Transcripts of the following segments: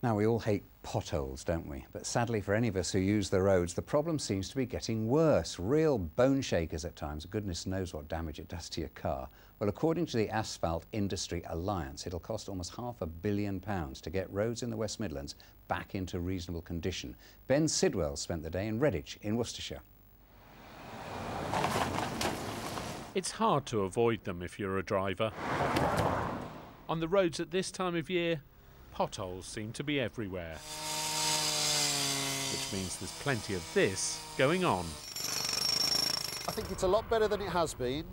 Now, we all hate potholes, don't we? But sadly for any of us who use the roads, the problem seems to be getting worse. Real bone shakers at times. Goodness knows what damage it does to your car. Well, according to the Asphalt Industry Alliance, it'll cost almost £500 million to get roads in the West Midlands back into reasonable condition. Ben Sidwell spent the day in Redditch in Worcestershire. It's hard to avoid them if you're a driver. On the roads at this time of year, potholes seem to be everywhere, which means there's plenty of this going on. I think it's a lot better than it has been.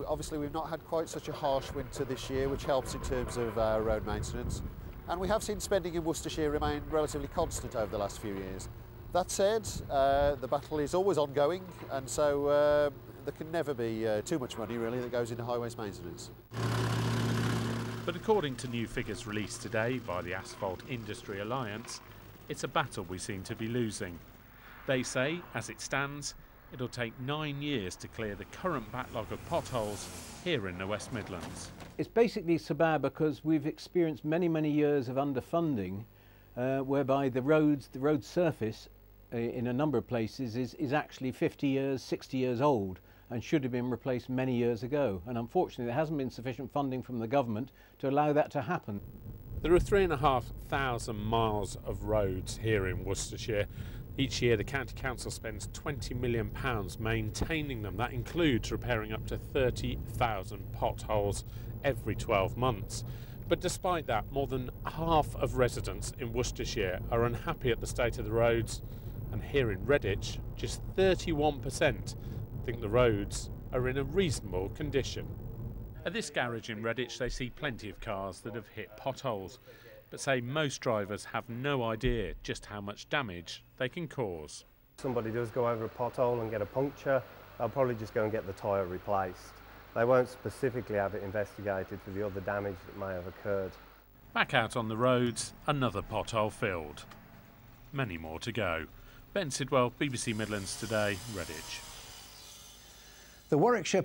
Obviously, we've not had quite such a harsh winter this year, which helps in terms of road maintenance. And we have seen spending in Worcestershire remain relatively constant over the last few years. That said, the battle is always ongoing, and so there can never be too much money, really, that goes into highways maintenance. But according to new figures released today by the Asphalt Industry Alliance, it's a battle we seem to be losing. They say, as it stands, it'll take 9 years to clear the current backlog of potholes here in the West Midlands. It's basically so bad because we've experienced many years of underfunding, whereby the road surface in a number of places is actually 50 years, 60 years old, and should have been replaced many years ago. And unfortunately there hasn't been sufficient funding from the government to allow that to happen. There are 3,500 miles of roads here in Worcestershire. Each year the County Council spends £20 million maintaining them. That includes repairing up to 30,000 potholes every 12 months. But despite that, more than half of residents in Worcestershire are unhappy at the state of the roads, and here in Redditch, just 31% think the roads are in a reasonable condition. At this garage in Redditch, they see plenty of cars that have hit potholes, but say most drivers have no idea just how much damage they can cause. Somebody does go over a pothole and get a puncture, they'll probably just go and get the tyre replaced. They won't specifically have it investigated for the other damage that may have occurred. Back out on the roads, another pothole filled. Many more to go. Ben Sidwell, BBC Midlands Today, Redditch. The Warwickshire